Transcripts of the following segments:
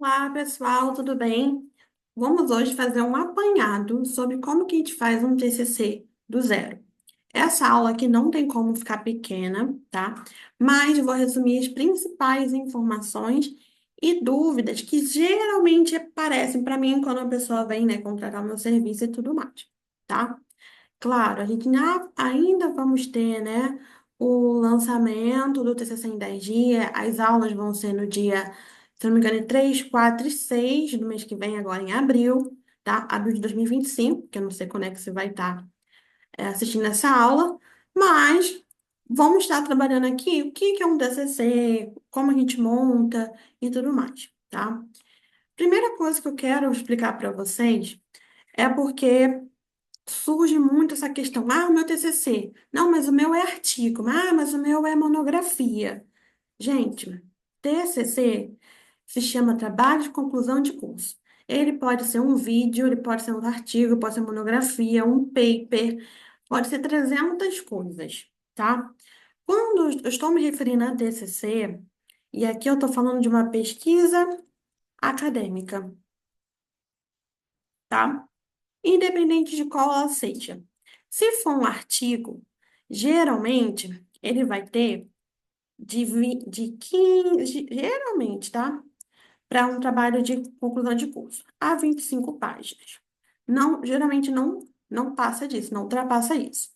Olá, pessoal, tudo bem? Vamos hoje fazer um apanhado sobre como que a gente faz um TCC do zero. Essa aula aqui não tem como ficar pequena, tá? Mas eu vou resumir as principais informações e dúvidas que geralmente aparecem para mim quando a pessoa vem, né, contratar meu serviço e tudo mais, tá? Claro, a gente ainda vamos ter, né, o lançamento do TCC em 10 dias. As aulas vão ser no dia, se não me engano, 3, 4 e 6 do mês que vem, agora em abril, tá? Abril de 2025, que eu não sei quando é que você vai estar assistindo essa aula, mas vamos estar trabalhando aqui o que que é um TCC, como a gente monta e tudo mais, tá? Primeira coisa que eu quero explicar para vocês é porque surge muito essa questão, o meu TCC. Não, mas o meu é artigo. Mas o meu é monografia. Gente, TCC se chama trabalho de conclusão de curso. Ele pode ser um vídeo, ele pode ser um artigo, pode ser monografia, um paper, pode ser 300 coisas, tá? Quando eu estou me referindo a TCC, e aqui eu estou falando de uma pesquisa acadêmica, tá? Independente de qual ela seja. Se for um artigo, geralmente ele vai ter de 15, geralmente, tá? Para um trabalho de conclusão de curso, a 25 páginas. Não, geralmente não passa disso, não ultrapassa isso.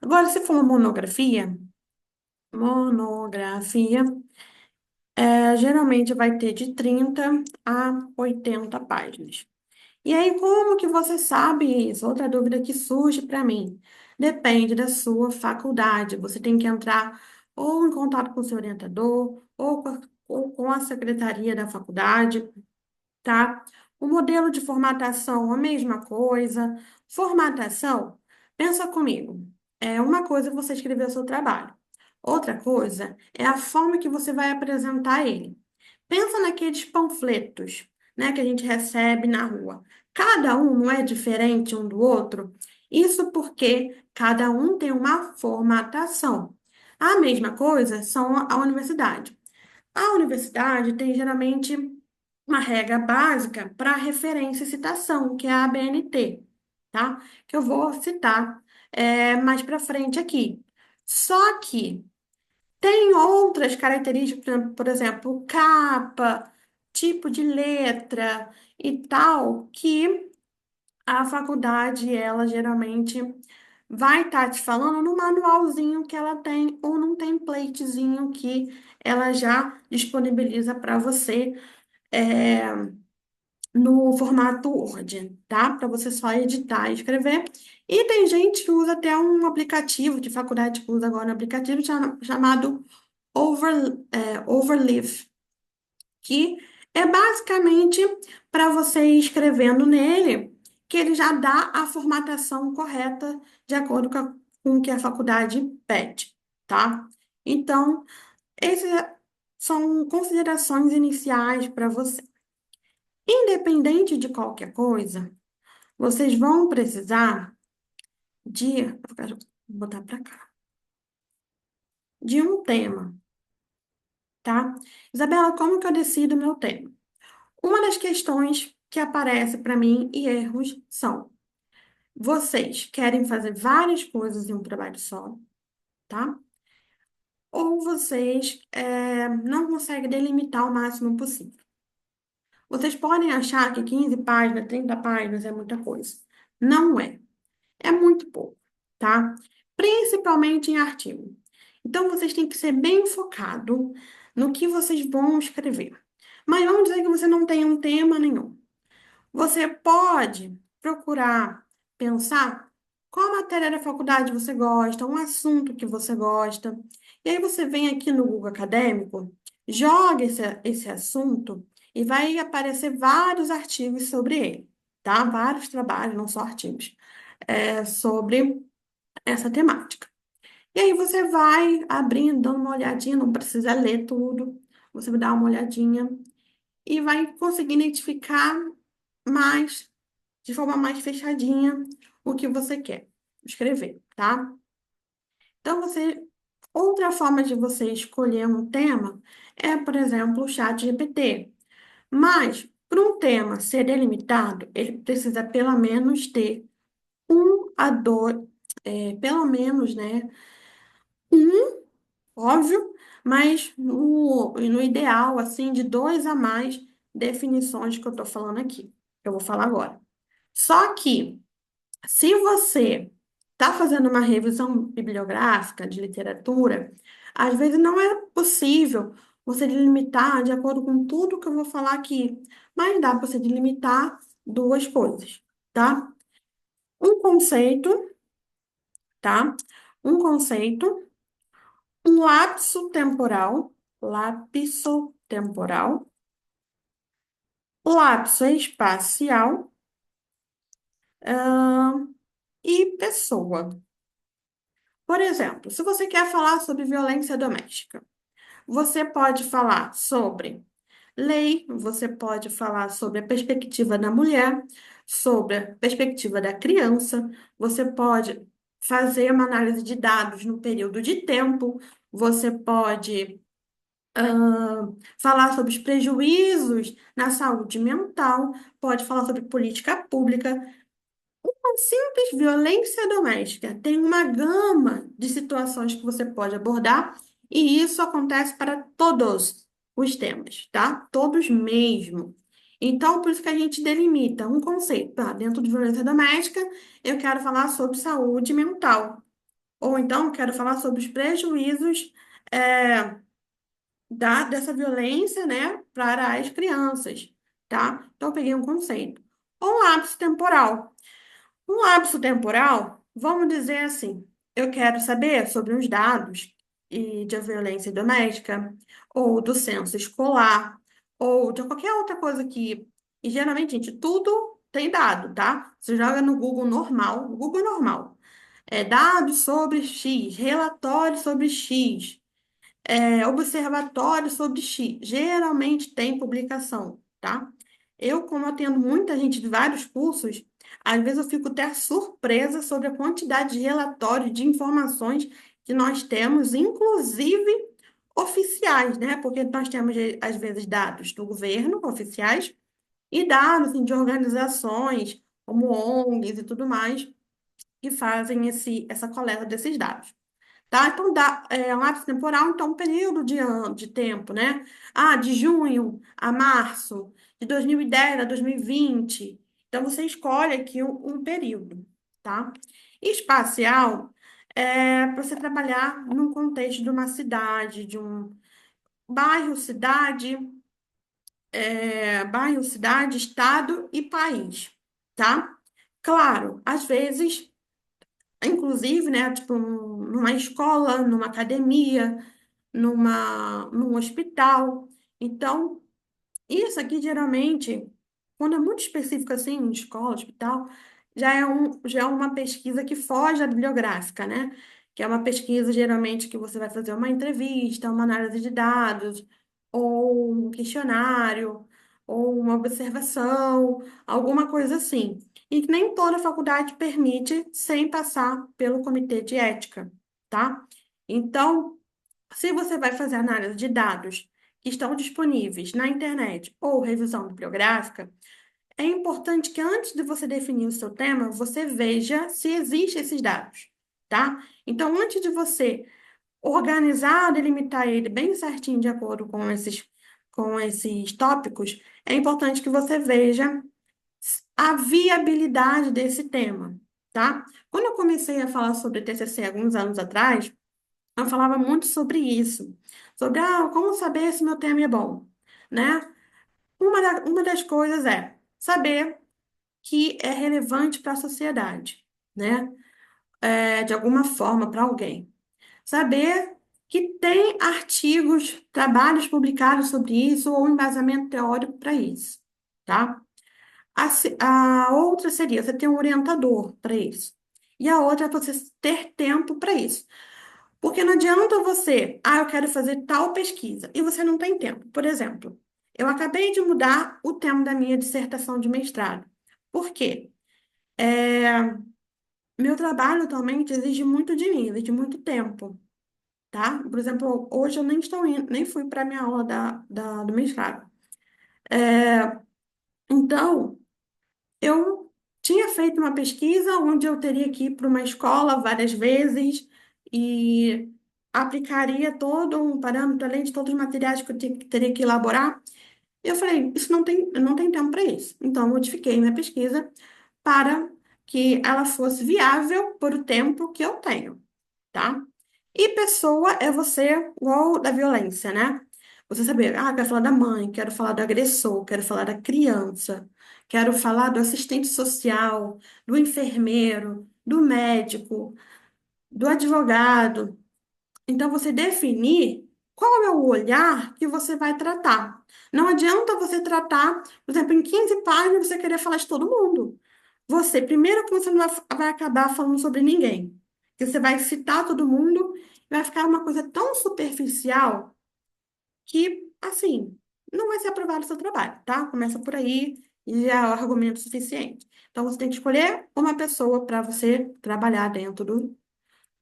Agora, se for uma monografia, geralmente vai ter de 30 a 80 páginas. E aí, como que você sabe isso? Outra dúvida que surge para mim. Depende da sua faculdade. Você tem que entrar ou em contato com o seu orientador, ou com a secretaria da faculdade, tá? O modelo de formatação, a mesma coisa. Formatação, pensa comigo. É uma coisa é você escrever o seu trabalho. Outra coisa é a forma que você vai apresentar ele. Pensa naqueles panfletos, né, que a gente recebe na rua. Cada um não é diferente um do outro. Isso porque cada um tem uma formatação. A mesma coisa são a universidade. A universidade tem geralmente uma regra básica para referência e citação, que é a ABNT, tá? Que eu vou citar mais para frente aqui. Só que tem outras características, por exemplo, capa, tipo de letra e tal, que a faculdade, ela geralmente vai estar te falando no manualzinho que ela tem ou num templatezinho que ela já disponibiliza para você é, no formato Word, tá? Para você só editar e escrever. E tem gente que usa até um aplicativo de faculdade que usa agora um aplicativo chamado Overleaf, que é basicamente para você ir escrevendo nele, que ele já dá a formatação correta de acordo com o que a faculdade pede, tá? Então, essas são considerações iniciais para você. Independente de qualquer coisa, vocês vão precisar eu quero botar para cá, de um tema, tá? Isabela, como que eu decido o meu tema? Uma das questões que aparece para mim e erros são: vocês querem fazer várias coisas em um trabalho só, tá? Ou vocês não conseguem delimitar o máximo possível. Vocês podem achar que 15 páginas, 30 páginas é muita coisa. Não é. É muito pouco, tá? Principalmente em artigo. Então, vocês têm que ser bem focado no que vocês vão escrever. Mas vamos dizer que você não tem um tema nenhum. Você pode procurar pensar qual matéria da faculdade você gosta, um assunto que você gosta. E aí você vem aqui no Google Acadêmico, joga esse assunto e vai aparecer vários artigos sobre ele, tá? Vários trabalhos, não só artigos, sobre essa temática. E aí você vai abrindo, dando uma olhadinha, não precisa ler tudo, você vai dar uma olhadinha e vai conseguir identificar mais, de forma mais fechadinha, o que você quer escrever, tá? Então, outra forma de você escolher um tema é, por exemplo, o chat GPT. Mas, para um tema ser delimitado, ele precisa pelo menos ter um a dois, pelo menos, né? Um, óbvio, mas no ideal, assim, de dois a mais definições que eu estou falando aqui, que eu vou falar agora. Só que, se você está fazendo uma revisão bibliográfica de literatura, às vezes não é possível você delimitar de acordo com tudo que eu vou falar aqui, mas dá para você delimitar duas coisas, tá? Um conceito, tá? Um conceito, um lapso temporal, lapso espacial, e pessoa. Por exemplo, se você quer falar sobre violência doméstica, você pode falar sobre lei, você pode falar sobre a perspectiva da mulher, sobre a perspectiva da criança, você pode fazer uma análise de dados no período de tempo, você pode falar sobre os prejuízos na saúde mental, pode falar sobre política pública. Uma simples violência doméstica tem uma gama de situações que você pode abordar, e isso acontece para todos os temas, tá? Todos mesmo. Então, por isso que a gente delimita um conceito. Tá? Dentro de violência doméstica, eu quero falar sobre saúde mental. Ou então, quero falar sobre os prejuízos dessa violência, né, para as crianças, tá? Então, eu peguei um conceito. Um lapso temporal. Um lapso temporal, vamos dizer assim, eu quero saber sobre os dados de violência doméstica, ou do censo escolar, ou de qualquer outra coisa e geralmente, gente, tudo tem dado, tá? Você joga no Google normal, Google normal, dados sobre X, relatório sobre X, observatório sobre X. Geralmente tem publicação, tá? Como eu atendo muita gente de vários cursos, às vezes eu fico até surpresa sobre a quantidade de relatórios, de informações que nós temos, inclusive oficiais, né? Porque nós temos, às vezes, dados do governo, oficiais, e dados, assim, de organizações, como ONGs e tudo mais, que fazem essa coleta desses dados. Tá? Então, um lapso temporal, então, um período de tempo, né? Ah, de junho a março, de 2010 a 2020. Então, você escolhe aqui um período, tá? Espacial é para você trabalhar num contexto de uma cidade, de um bairro, cidade, estado e país, tá? Claro, às vezes, inclusive, né, tipo, numa escola, numa academia, num hospital. Então, isso aqui geralmente, quando é muito específico assim, em escola, hospital, já é uma pesquisa que foge da bibliográfica, né? Que é uma pesquisa geralmente que você vai fazer uma entrevista, uma análise de dados, ou um questionário, ou uma observação, alguma coisa assim. E que nem toda faculdade permite sem passar pelo comitê de ética, tá? Então, se você vai fazer análise de dados que estão disponíveis na internet ou revisão bibliográfica, é importante que antes de você definir o seu tema, você veja se existem esses dados, tá? Então, antes de você organizar, delimitar ele bem certinho de acordo com esses tópicos, é importante que você veja a viabilidade desse tema, tá? Quando eu comecei a falar sobre TCC alguns anos atrás, eu falava muito sobre isso, sobre como saber se meu tema é bom, né? Uma das coisas é saber que é relevante para a sociedade, né? De alguma forma para alguém. Saber que tem artigos, trabalhos publicados sobre isso ou embasamento teórico para isso, tá? A outra seria você ter um orientador para isso. E a outra é você ter tempo para isso. Porque não adianta você, eu quero fazer tal pesquisa, e você não tem tempo. Por exemplo, eu acabei de mudar o tema da minha dissertação de mestrado. Por quê? Meu trabalho atualmente exige muito de mim, exige muito tempo, tá? Por exemplo, hoje eu nem estou indo, nem fui para a minha aula do mestrado. Então, eu tinha feito uma pesquisa onde eu teria que ir para uma escola várias vezes e aplicaria todo um parâmetro, além de todos os materiais que teria que elaborar. Eu falei, isso não tem tempo para isso. Então, eu modifiquei minha pesquisa para que ela fosse viável por o tempo que eu tenho, tá? E pessoa é você, igual da violência, né? Você saber, quero falar da mãe, quero falar do agressor, quero falar da criança, quero falar do assistente social, do enfermeiro, do médico, do advogado. Então, você definir qual é o olhar que você vai tratar. Não adianta você tratar, por exemplo, em 15 páginas, você querer falar de todo mundo. Você, primeiro que você não vai acabar falando sobre ninguém. Que você vai citar todo mundo e vai ficar uma coisa tão superficial que, assim, não vai ser aprovado o seu trabalho, tá? Começa por aí e já é o argumento suficiente. Então, você tem que escolher uma pessoa para você trabalhar dentro do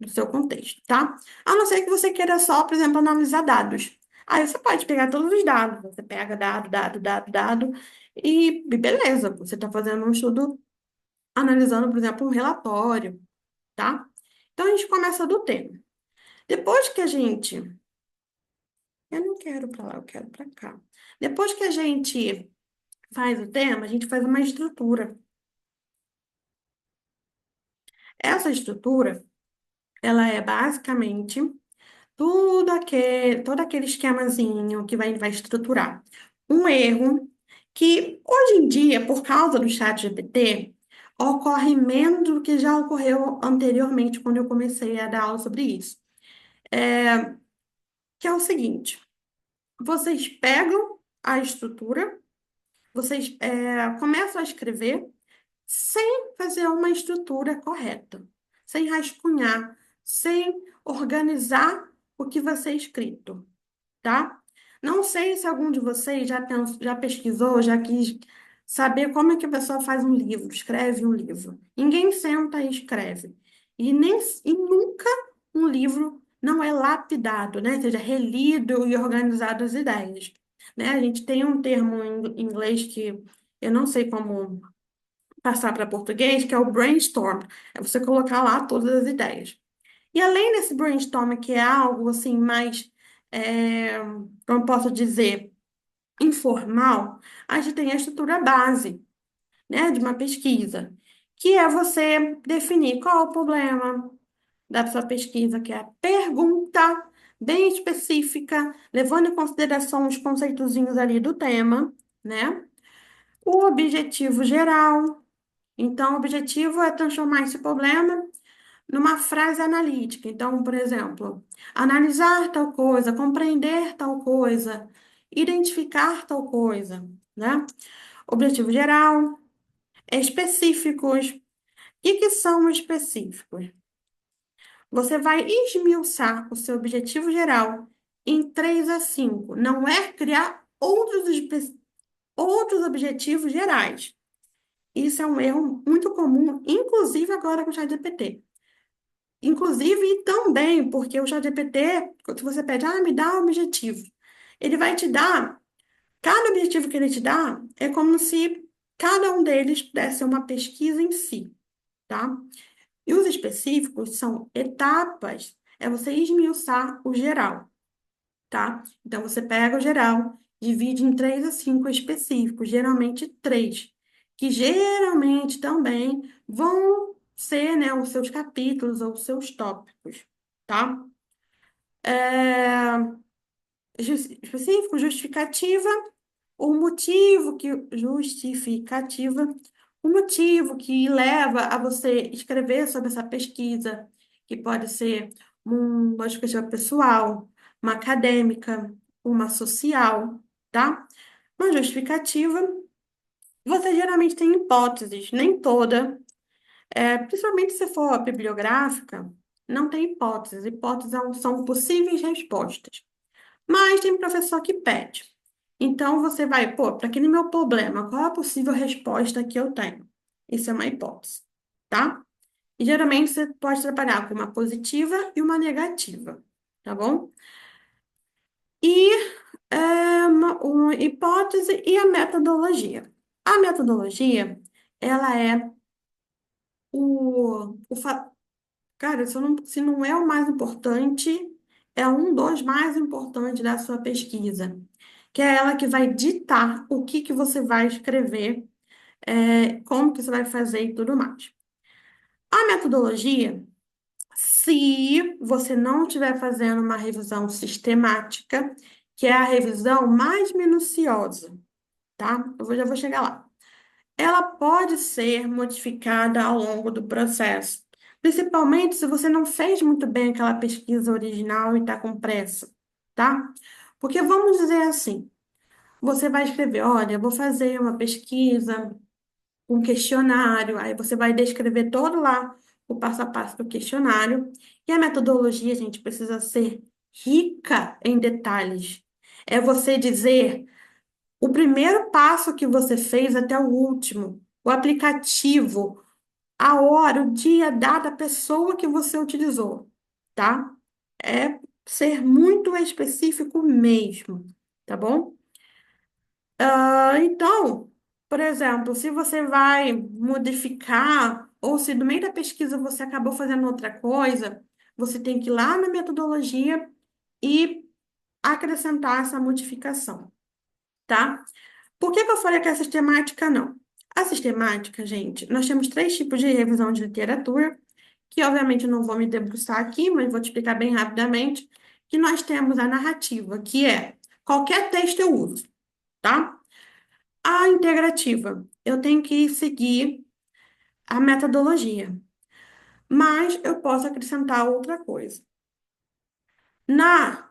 seu contexto, tá? A não ser que você queira só, por exemplo, analisar dados. Aí você pode pegar todos os dados. Você pega dado, e beleza, você está fazendo um estudo analisando, por exemplo, um relatório, tá? Então a gente começa do tema. Depois que a gente. Eu não quero para lá, eu quero para cá. Depois que a gente faz o tema, a gente faz uma estrutura. Essa estrutura, ela é basicamente todo aquele esquemazinho que vai estruturar. Um erro que, hoje em dia, por causa do chat GPT, ocorre menos do que já ocorreu anteriormente, quando eu comecei a dar aula sobre isso. Que é o seguinte: vocês pegam a estrutura, vocês começam a escrever sem fazer uma estrutura correta, sem rascunhar, sem organizar o que vai ser escrito, tá? Não sei se algum de vocês já pesquisou, já quis saber como é que a pessoa faz um livro, escreve um livro. Ninguém senta e escreve. E nunca um livro não é lapidado, né? Seja relido e organizado as ideias. Né? A gente tem um termo em inglês que eu não sei como passar para português, que é o brainstorm. É você colocar lá todas as ideias. E além desse brainstorm, que é algo assim mais, como posso dizer, informal, a gente tem a estrutura base, né, de uma pesquisa, que é você definir qual é o problema da sua pesquisa, que é a pergunta bem específica, levando em consideração os conceitozinhos ali do tema, né? O objetivo geral. Então, o objetivo é transformar esse problema numa frase analítica. Então, por exemplo, analisar tal coisa, compreender tal coisa, identificar tal coisa, né? Objetivo geral, específicos. O que são específicos? Você vai esmiuçar o seu objetivo geral em 3 a 5. Não é criar outros objetivos gerais. Isso é um erro muito comum, inclusive agora com o ChatGPT. Inclusive, e também, porque o ChatGPT, quando você pede, me dá um objetivo, ele vai te dar, cada objetivo que ele te dá é como se cada um deles pudesse ser uma pesquisa em si, tá? E os específicos são etapas, é você esmiuçar o geral, tá? Então, você pega o geral, divide em 3 a 5 específicos, geralmente 3, que geralmente também vão ser, né, os seus capítulos ou os seus tópicos, tá? É, específico, justificativa, justificativa, o motivo que leva a você escrever sobre essa pesquisa, que pode ser uma justificativa pessoal, uma acadêmica, uma social, tá? Uma justificativa, você geralmente tem hipóteses, nem toda, principalmente se for bibliográfica, não tem hipóteses. Hipóteses são possíveis respostas. Mas tem professor que pede. Então você vai, para aquele meu problema, qual é a possível resposta que eu tenho? Isso é uma hipótese, tá? E geralmente você pode trabalhar com uma positiva e uma negativa, tá bom? E É uma hipótese e a metodologia. A metodologia, ela é cara, se não é o mais importante, é um dos mais importantes da sua pesquisa, que é ela que vai ditar o que que você vai escrever, como que você vai fazer e tudo mais. A metodologia, se você não estiver fazendo uma revisão sistemática, que é a revisão mais minuciosa, tá? Já vou chegar lá. Ela pode ser modificada ao longo do processo, principalmente se você não fez muito bem aquela pesquisa original e está com pressa, tá? Porque vamos dizer assim, você vai escrever, olha, eu vou fazer uma pesquisa, um questionário, aí você vai descrever todo lá o passo a passo do questionário, e a metodologia, gente, precisa ser rica em detalhes. É você dizer o primeiro passo que você fez até o último, o aplicativo, a hora, o dia, a data, a pessoa que você utilizou, tá? É ser muito específico mesmo, tá bom? Então, por exemplo, se você vai modificar, ou se no meio da pesquisa você acabou fazendo outra coisa, você tem que ir lá na metodologia e acrescentar essa modificação, tá? Por que que eu falei que a sistemática não? A sistemática, gente, nós temos três tipos de revisão de literatura, que obviamente eu não vou me debruçar aqui, mas vou te explicar bem rapidamente, que nós temos a narrativa, que é qualquer texto eu uso, tá? A integrativa, eu tenho que seguir a metodologia, mas eu posso acrescentar outra coisa. Na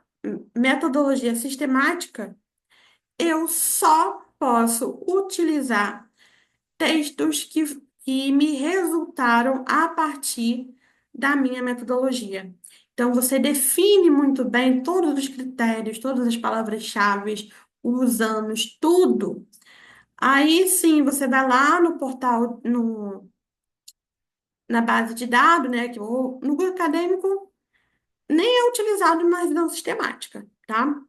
metodologia sistemática, eu só posso utilizar textos que me resultaram a partir da minha metodologia. Então, você define muito bem todos os critérios, todas as palavras-chave, os anos, tudo. Aí sim, você vai lá no portal, na base de dados, né? No Google Acadêmico nem é utilizado na revisão sistemática, tá?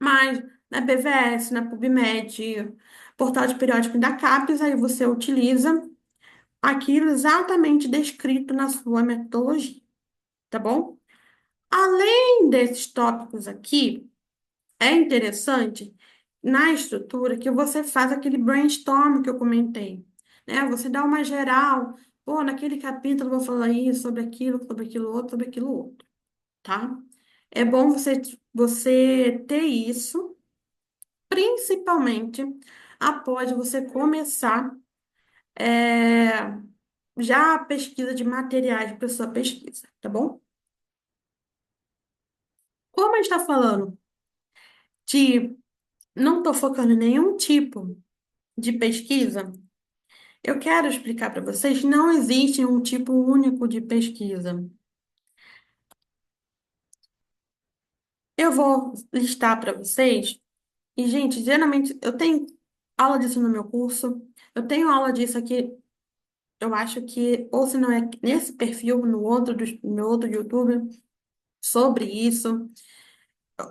Mas na BVS, na PubMed, portal de periódico da CAPES, aí você utiliza aquilo exatamente descrito na sua metodologia, tá bom? Além desses tópicos aqui, é interessante na estrutura que você faz aquele brainstorm que eu comentei, né? Você dá uma geral, pô, naquele capítulo eu vou falar isso, sobre aquilo outro, sobre aquilo outro, tá? É bom você ter isso, principalmente após você começar é, já a pesquisa de materiais para sua pesquisa, tá bom? Como a gente está falando de não estou focando em nenhum tipo de pesquisa, eu quero explicar para vocês, não existe um tipo único de pesquisa. Eu vou listar para vocês, e, gente, geralmente eu tenho aula disso no meu curso, eu tenho aula disso aqui, eu acho que, ou se não é nesse perfil, no outro YouTube, sobre isso.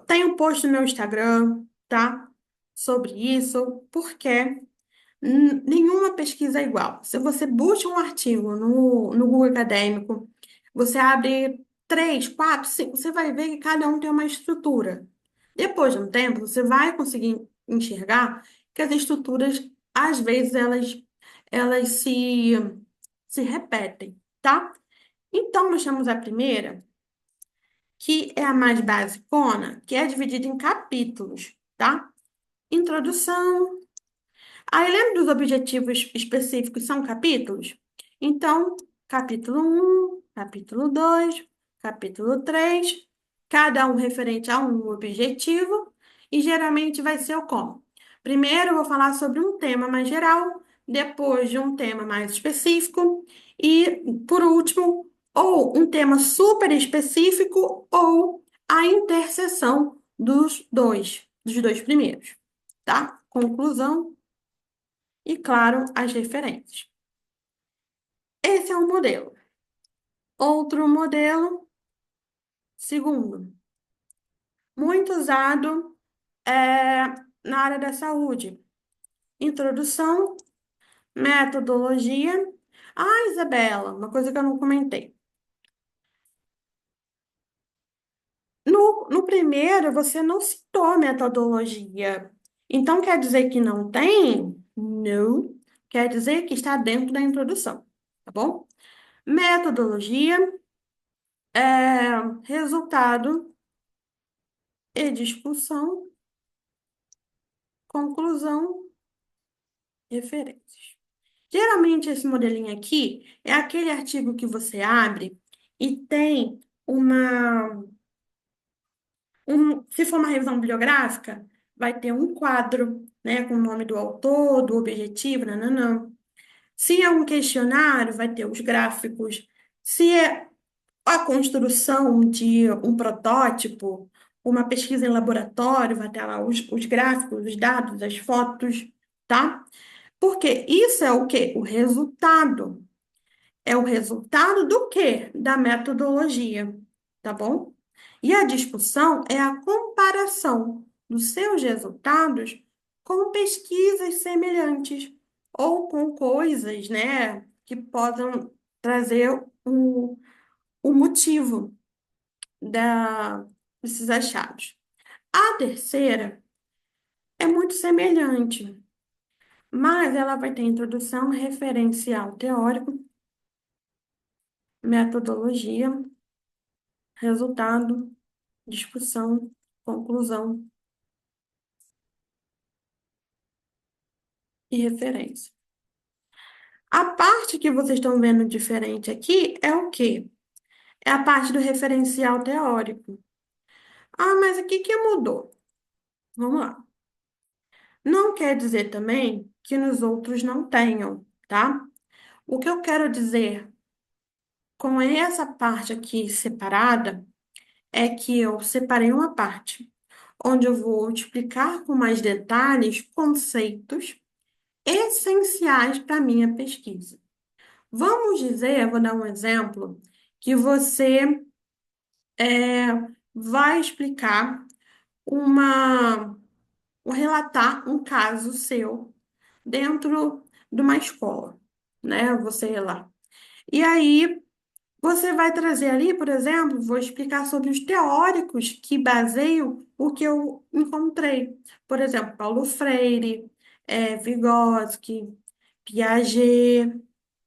Tem um post no meu Instagram, tá? Sobre isso, porque nenhuma pesquisa é igual. Se você busca um artigo no Google Acadêmico, você abre três, quatro, cinco, você vai ver que cada um tem uma estrutura. Depois de um tempo, você vai conseguir enxergar que as estruturas, às vezes, elas se repetem, tá? Então, nós temos a primeira, que é a mais basicona, que é dividida em capítulos, tá? Introdução. Aí lembra dos objetivos específicos são capítulos? Então, capítulo um, capítulo 2, capítulo 3, cada um referente a um objetivo, e geralmente vai ser o como? Primeiro eu vou falar sobre um tema mais geral, depois de um tema mais específico, e por último, ou um tema super específico, ou a interseção dos dois primeiros, tá? Conclusão e, claro, as referências. Esse é um modelo. Outro modelo, segundo, muito usado, Na área da saúde, introdução, metodologia. Ah, Isabela, uma coisa que eu não comentei. No primeiro, você não citou a metodologia. Então, quer dizer que não tem? Não. Quer dizer que está dentro da introdução, tá bom? Metodologia, resultado e discussão, conclusão, referências. Geralmente, esse modelinho aqui é aquele artigo que você abre e tem uma. Se for uma revisão bibliográfica, vai ter um quadro, né, com o nome do autor, do objetivo, nananã. Se é um questionário, vai ter os gráficos. Se é a construção de um protótipo, uma pesquisa em laboratório, vai ter lá os gráficos, os dados, as fotos, tá? Porque isso é o quê? O resultado. É o resultado do quê? Da metodologia, tá bom? E a discussão é a comparação dos seus resultados com pesquisas semelhantes ou com coisas, né, que possam trazer o motivo desses achados. A terceira é muito semelhante, mas ela vai ter introdução, referencial teórico, metodologia, resultado, discussão, conclusão e referência. A parte que vocês estão vendo diferente aqui é o quê? É a parte do referencial teórico. Ah, mas o que que mudou? Vamos lá. Não quer dizer também que nos outros não tenham, tá? O que eu quero dizer com essa parte aqui separada é que eu separei uma parte onde eu vou explicar com mais detalhes conceitos essenciais para a minha pesquisa. Vamos dizer, vou dar um exemplo, que você é, vai explicar uma, ou relatar um caso seu dentro de uma escola, né? Você lá. E aí você vai trazer ali, por exemplo, vou explicar sobre os teóricos que baseiam o que eu encontrei. Por exemplo, Paulo Freire, Vygotsky, Piaget,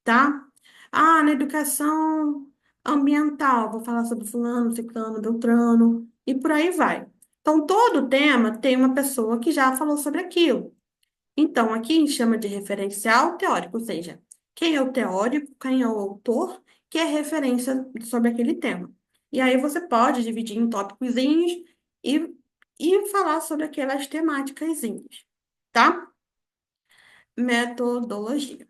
tá? Ah, na educação ambiental, vou falar sobre fulano, ciclano, beltrano, e por aí vai. Então, todo tema tem uma pessoa que já falou sobre aquilo. Então, aqui a gente chama de referencial teórico, ou seja, quem é o teórico, quem é o autor, que é referência sobre aquele tema. E aí você pode dividir em tópicozinhos e, e falar sobre aquelas temáticazinhas, tá? Metodologia.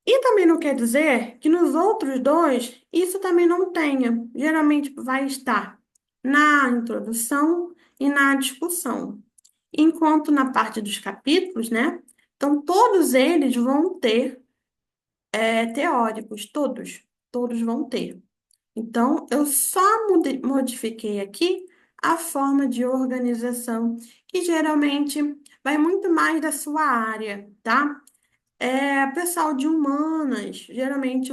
E também não quer dizer que nos outros dois isso também não tenha. Geralmente vai estar na introdução e na discussão. Enquanto na parte dos capítulos, né? Então, todos eles vão ter teóricos, todos vão ter. Então, eu só modifiquei aqui a forma de organização, que geralmente vai muito mais da sua área, tá? Pessoal de humanas, geralmente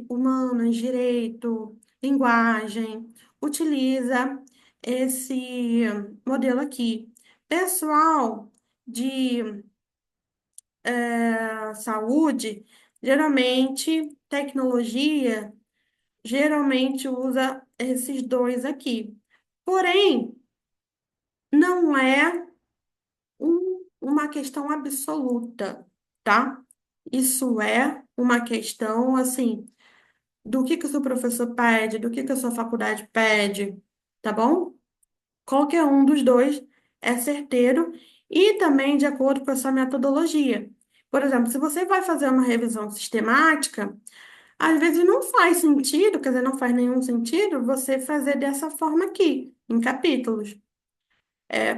humanas, direito, linguagem, utiliza esse modelo aqui. Pessoal de saúde, geralmente tecnologia, geralmente usa esses dois aqui. Porém, não é uma questão absoluta, tá? Isso é uma questão, assim, do que o seu professor pede, do que a sua faculdade pede, tá bom? Qualquer um dos dois é certeiro e também de acordo com a sua metodologia. Por exemplo, se você vai fazer uma revisão sistemática, às vezes não faz sentido, quer dizer, não faz nenhum sentido você fazer dessa forma aqui, em capítulos.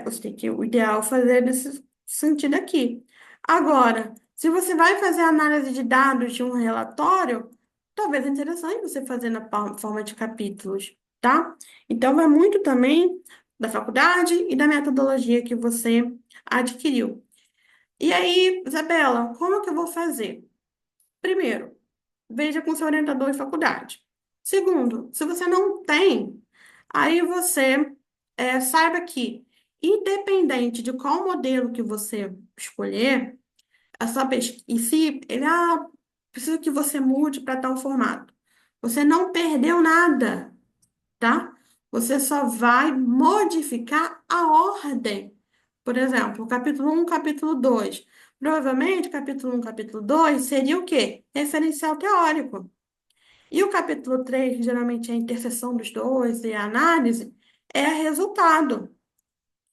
Você tem que, o ideal é fazer nesse sentido aqui. Agora, se você vai fazer análise de dados de um relatório, talvez é interessante você fazer na forma de capítulos, tá? Então, vai muito também da faculdade e da metodologia que você adquiriu. E aí, Isabela, como que eu vou fazer? Primeiro, veja com seu orientador de faculdade. Segundo, se você não tem, aí você saiba que, independente de qual modelo que você escolher, a sua pesquisa, e se ele, precisa que você mude para tal formato. Você não perdeu nada, tá? Você só vai modificar a ordem. Por exemplo, capítulo um, capítulo 2. Provavelmente, capítulo um, capítulo 2 seria o quê? Referencial teórico. E o capítulo 3, que geralmente é a interseção dos dois e a análise, é resultado.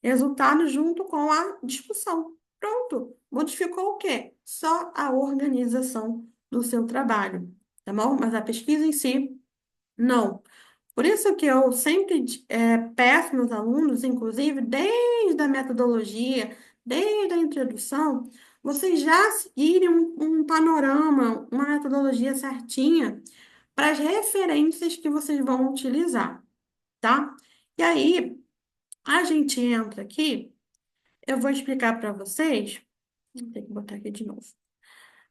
Resultado junto com a discussão. Pronto. Modificou o quê? Só a organização do seu trabalho, tá bom? Mas a pesquisa em si, não. Por isso que eu sempre peço meus alunos, inclusive, desde a metodologia, desde a introdução, vocês já seguirem um panorama, uma metodologia certinha para as referências que vocês vão utilizar, tá? E aí, a gente entra aqui, eu vou explicar para vocês, vou ter que botar aqui de novo,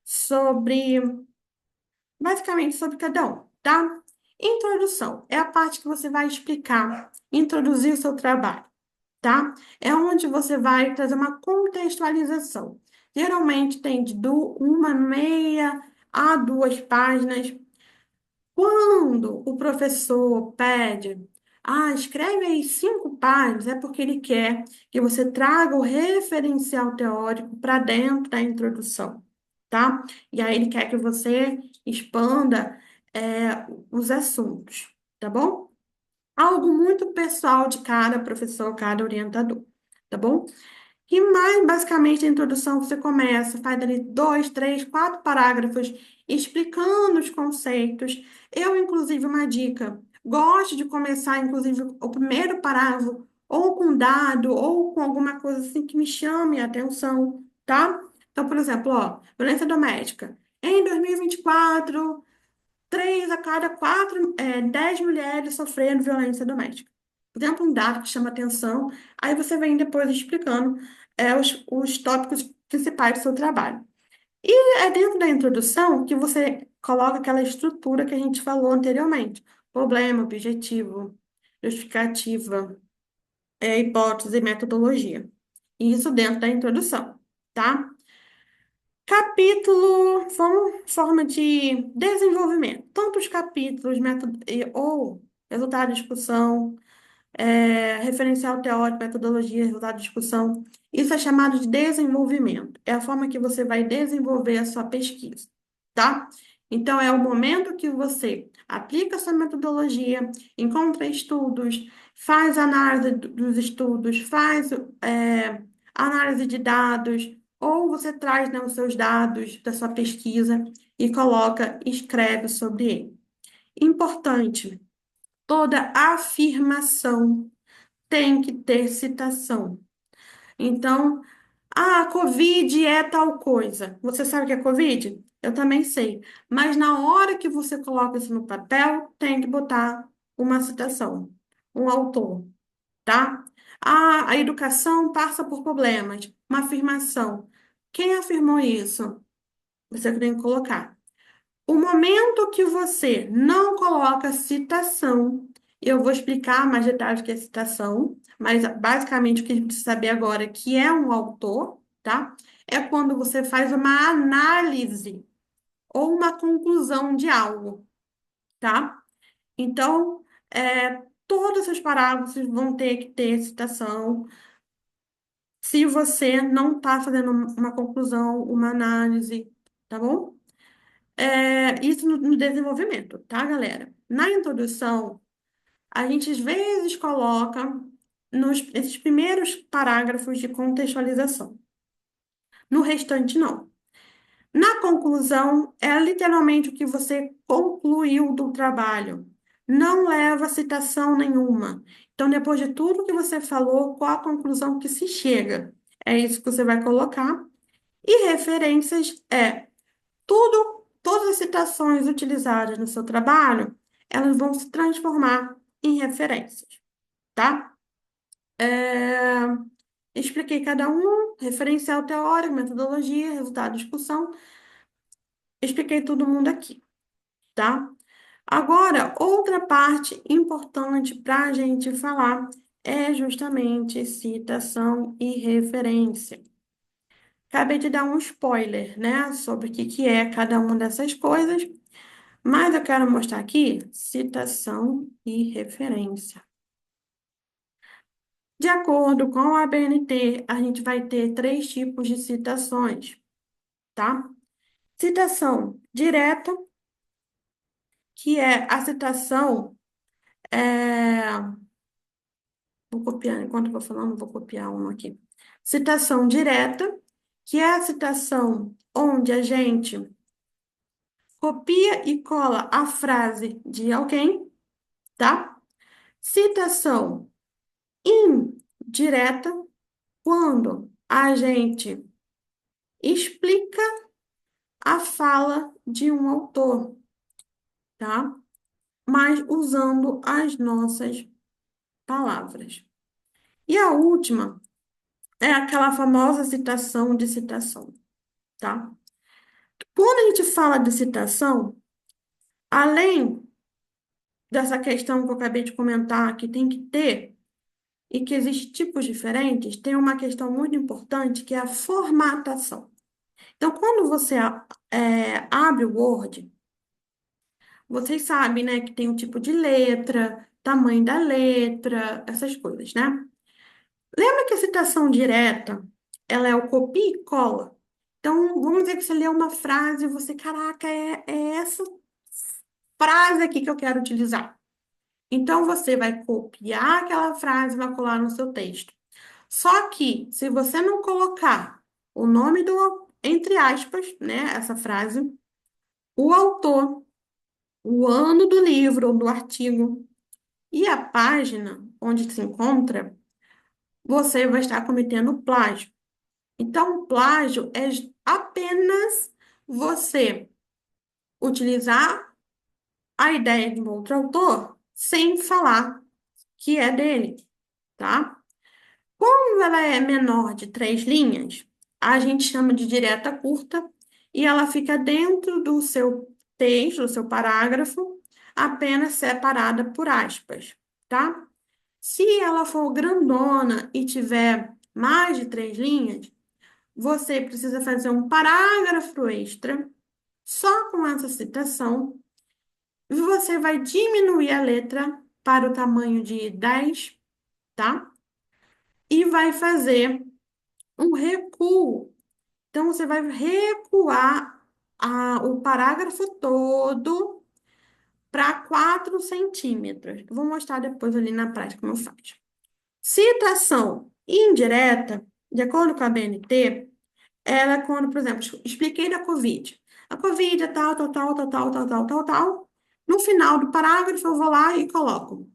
sobre, basicamente, sobre cada um, tá? Introdução é a parte que você vai explicar, introduzir o seu trabalho, tá? É onde você vai trazer uma contextualização. Geralmente tem de uma meia a 2 páginas. Quando o professor pede, escreve aí 5 páginas, é porque ele quer que você traga o referencial teórico para dentro da introdução, tá? E aí ele quer que você expanda, os assuntos, tá bom? Algo muito pessoal de cada professor, cada orientador, tá bom? E mais basicamente a introdução você começa, faz ali 2, 3, 4 parágrafos explicando os conceitos. Eu, inclusive, uma dica, gosto de começar, inclusive, o primeiro parágrafo ou com dado ou com alguma coisa assim que me chame a atenção, tá? Então, por exemplo, ó, violência doméstica. Em 2024, 10 mulheres sofrendo violência doméstica. Por exemplo, um dado que chama atenção, aí você vem depois explicando os tópicos principais do seu trabalho. E é dentro da introdução que você coloca aquela estrutura que a gente falou anteriormente. Problema, objetivo, justificativa, hipótese e metodologia. Isso dentro da introdução, tá? Capítulo, forma de desenvolvimento. Tanto os capítulos, método, ou resultado de discussão, referencial teórico, metodologia, resultado de discussão. Isso é chamado de desenvolvimento. É a forma que você vai desenvolver a sua pesquisa, tá? Então, é o momento que você aplica a sua metodologia, encontra estudos, faz análise dos estudos, faz análise de dados, ou você traz, né, os seus dados da sua pesquisa e coloca, escreve sobre ele. Importante, toda afirmação tem que ter citação. Então, a Covid é tal coisa. Você sabe o que é Covid? Eu também sei. Mas na hora que você coloca isso no papel, tem que botar uma citação, um autor, tá? A educação passa por problemas. Uma afirmação. Quem afirmou isso? Você tem que colocar. O momento que você não coloca citação, eu vou explicar mais detalhes que é citação, mas basicamente o que a gente precisa saber agora é que é um autor, tá? É quando você faz uma análise ou uma conclusão de algo, tá? Então, todos os parágrafos vão ter que ter citação se você não está fazendo uma conclusão, uma análise, tá bom? Isso no desenvolvimento, tá, galera? Na introdução, a gente às vezes coloca esses primeiros parágrafos de contextualização. No restante, não. Na conclusão, é literalmente o que você concluiu do trabalho. Não leva citação nenhuma. Então, depois de tudo que você falou, qual a conclusão que se chega? É isso que você vai colocar. E referências todas as citações utilizadas no seu trabalho, elas vão se transformar em referências, tá? É, expliquei cada um, referencial teórico, metodologia, resultado de discussão. Expliquei todo mundo aqui, tá? Agora, outra parte importante para a gente falar é justamente citação e referência. Acabei de dar um spoiler, né, sobre o que que é cada uma dessas coisas, mas eu quero mostrar aqui citação e referência. De acordo com a ABNT, a gente vai ter três tipos de citações, tá? Citação direta, que é a citação, vou copiar, enquanto eu vou falando, vou copiar um aqui. Citação direta, que é a citação onde a gente copia e cola a frase de alguém, tá? Citação indireta, quando a gente explica a fala de um autor, tá? Mas usando as nossas palavras. E a última é aquela famosa citação de citação, tá? Quando a gente fala de citação, além dessa questão que eu acabei de comentar, que tem que ter, e que existem tipos diferentes, tem uma questão muito importante que é a formatação. Então, quando você abre o Word, vocês sabem, né, que tem um tipo de letra, tamanho da letra, essas coisas, né? Lembra que a citação direta, ela é o copia e cola? Então, vamos dizer que você lê uma frase e você, caraca, é essa frase aqui que eu quero utilizar. Então, você vai copiar aquela frase e vai colar no seu texto. Só que, se você não colocar o nome do, entre aspas, né, essa frase, o autor, o ano do livro ou do artigo e a página onde se encontra, você vai estar cometendo plágio. Então, plágio é apenas você utilizar a ideia de um outro autor sem falar que é dele, tá? Quando ela é menor de 3 linhas, a gente chama de direta curta e ela fica dentro do seu texto, do seu parágrafo, apenas separada por aspas, tá? Se ela for grandona e tiver mais de 3 linhas, você precisa fazer um parágrafo extra só com essa citação e você vai diminuir a letra para o tamanho de 10, tá? E vai fazer um recuo. Então, você vai recuar o parágrafo todo para 4 centímetros. Eu vou mostrar depois ali na prática como faz. Citação indireta, de acordo com a BNT, ela é quando, por exemplo, expliquei da Covid. A Covid é tal, tal, tal, tal, tal, tal, tal, tal, tal. No final do parágrafo, eu vou lá e coloco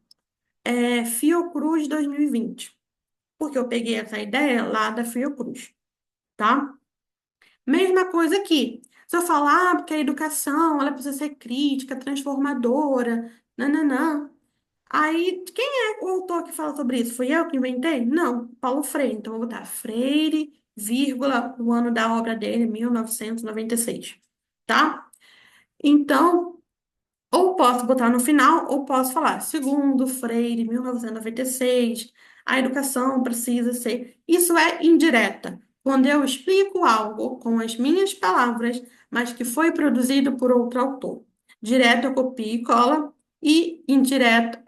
Fiocruz 2020, porque eu peguei essa ideia lá da Fiocruz, tá? Mesma coisa aqui. Se eu falar, porque a educação, ela precisa ser crítica, transformadora, nananã. Aí, quem é o autor que fala sobre isso? Fui eu que inventei? Não, Paulo Freire. Então, eu vou botar Freire, vírgula, o ano da obra dele, 1996, tá? Então, ou posso botar no final, ou posso falar, segundo Freire, 1996, a educação precisa ser. Isso é indireta. Quando eu explico algo com as minhas palavras, mas que foi produzido por outro autor. Direto eu copio e cola, e indireto,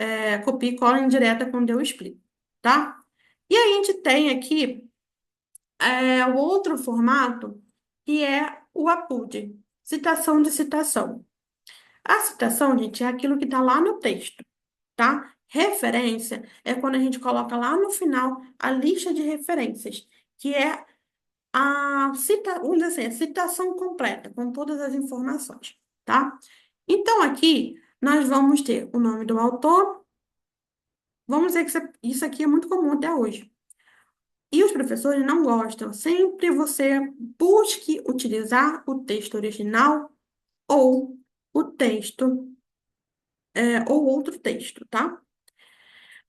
copia e cola indireta quando eu explico, tá? E a gente tem aqui o outro formato, que é o APUD, citação de citação. A citação, gente, é aquilo que está lá no texto, tá? Referência é quando a gente coloca lá no final a lista de referências, que é vamos dizer assim, a citação completa, com todas as informações, tá? Então, aqui, nós vamos ter o nome do autor, vamos dizer que isso aqui é muito comum até hoje. E os professores não gostam, sempre você busque utilizar o texto original ou o texto ou outro texto, tá?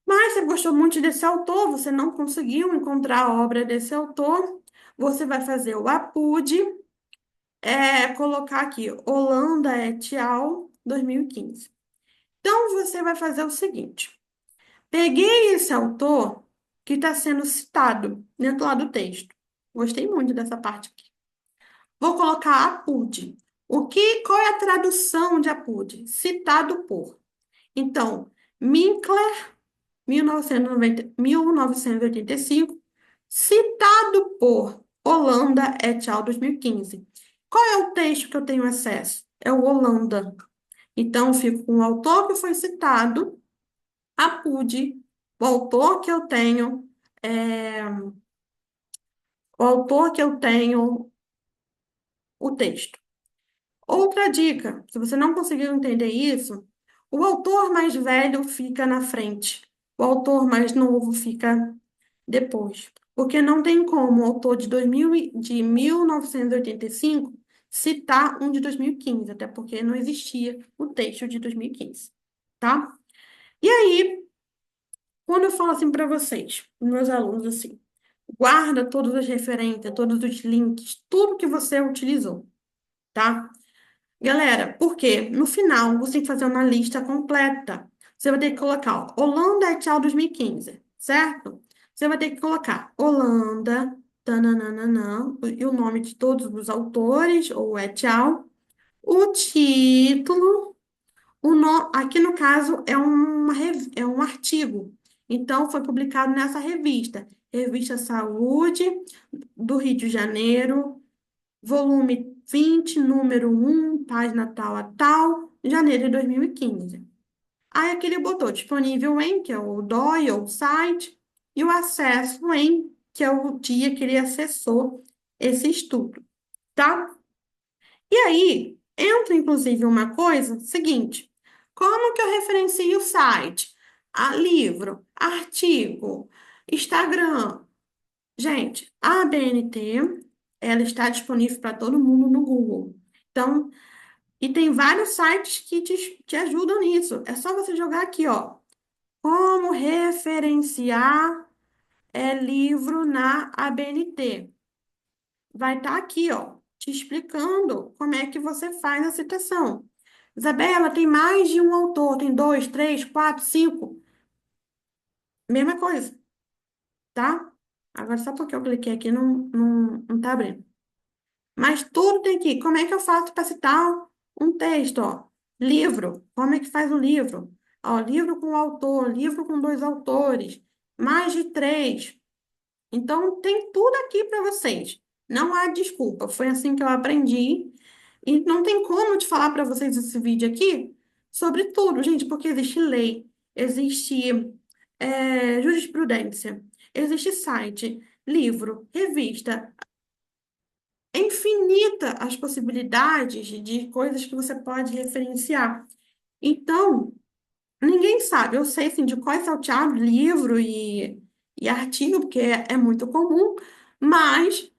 Mas você gostou muito desse autor, você não conseguiu encontrar a obra desse autor, você vai fazer o APUD, colocar aqui Holanda et al. 2015. Então, você vai fazer o seguinte: peguei esse autor que está sendo citado dentro lá do texto. Gostei muito dessa parte aqui. Vou colocar APUD. Qual é a tradução de APUD? Citado por. Então, Minkler, 1985, citado por Holanda et al. 2015. Qual é o texto que eu tenho acesso? É o Holanda. Então, eu fico com o autor que foi citado, APUD, o autor que eu tenho, é, o autor que eu tenho o texto. Outra dica, se você não conseguiu entender isso, o autor mais velho fica na frente, o autor mais novo fica depois. Porque não tem como o autor de 1985 citar um de 2015, até porque não existia o texto de 2015, tá? E aí, quando eu falo assim para vocês, meus alunos, assim, guarda todas as referências, todos os links, tudo que você utilizou, tá? Galera, porque no final você tem que fazer uma lista completa. Você vai ter que colocar ó, Holanda et al. 2015, certo? Você vai ter que colocar Holanda, tananana, e o nome de todos os autores, ou et al. O título, aqui no caso é um artigo. Então, foi publicado nessa revista. Revista Saúde, do Rio de Janeiro, volume 20, número 1, página tal a tal, janeiro de 2015. Aí aqui ele botou disponível em, que é o DOI, ou site, e o acesso em, que é o dia que ele acessou esse estudo, tá? E aí, entra inclusive uma coisa, seguinte, como que eu referencio o site? Livro, artigo, Instagram. Gente, a ABNT, ela está disponível para todo mundo no Google. Então, e tem vários sites que te ajudam nisso. É só você jogar aqui, ó, como referenciar livro na ABNT. Vai estar aqui, ó, te explicando como é que você faz a citação. Isabela, tem mais de um autor, tem dois, três, quatro, cinco. Mesma coisa, tá? Agora, só porque eu cliquei aqui, não tá abrindo. Mas tudo tem que. Como é que eu faço para citar um texto? Ó? Livro. Como é que faz um livro? Ó, livro com autor, livro com dois autores, mais de três. Então, tem tudo aqui para vocês. Não há desculpa. Foi assim que eu aprendi. E não tem como te falar para vocês esse vídeo aqui sobre tudo, gente, porque existe lei, existe jurisprudência, existe site, livro, revista. É infinita as possibilidades de coisas que você pode referenciar. Então, ninguém sabe. Eu sei assim, de qual é salteado livro e artigo, porque é muito comum, mas,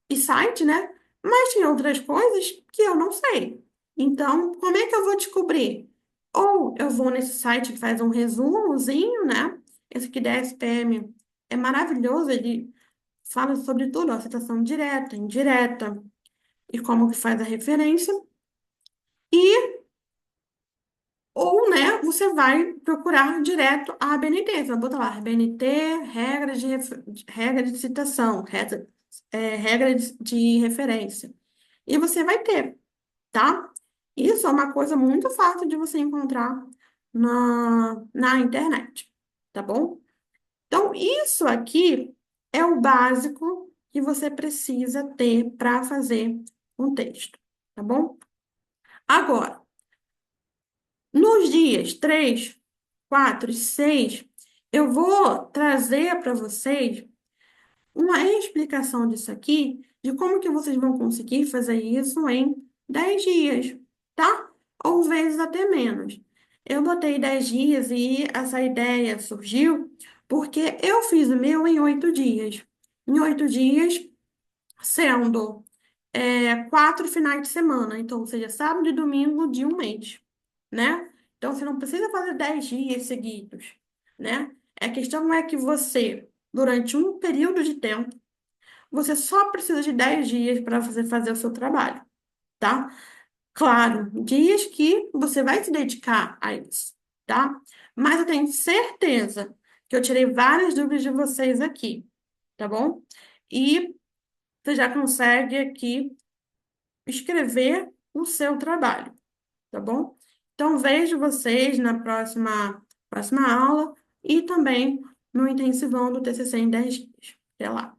e site, né? Mas tem outras coisas que eu não sei. Então, como é que eu vou descobrir? Ou eu vou nesse site que faz um resumozinho, né? Esse aqui da SPM é maravilhoso, ele fala sobre tudo, ó, citação direta, indireta e como que faz a referência. E, ou, né, você vai procurar direto a ABNT. Você vai botar lá, ABNT, regra de citação, regra de referência. E você vai ter, tá? Isso é uma coisa muito fácil de você encontrar na internet, tá bom? Então, isso aqui é o básico que você precisa ter para fazer um texto, tá bom? Agora, nos dias 3, 4 e 6, eu vou trazer para vocês uma explicação disso aqui, de como que vocês vão conseguir fazer isso em 10 dias, tá? Ou vezes até menos. Eu botei 10 dias e essa ideia surgiu porque eu fiz o meu em 8 dias. Em 8 dias, sendo 4 finais de semana, então, ou seja, sábado e domingo de um mês, né? Então, você não precisa fazer 10 dias seguidos, né? A questão é que você, durante um período de tempo, você só precisa de 10 dias para você fazer o seu trabalho, tá? Claro, dias que você vai se dedicar a isso, tá? Mas eu tenho certeza que eu tirei várias dúvidas de vocês aqui, tá bom? E você já consegue aqui escrever o seu trabalho, tá bom? Então, vejo vocês na próxima aula e também no intensivão do TCC em 10 dias. Até lá.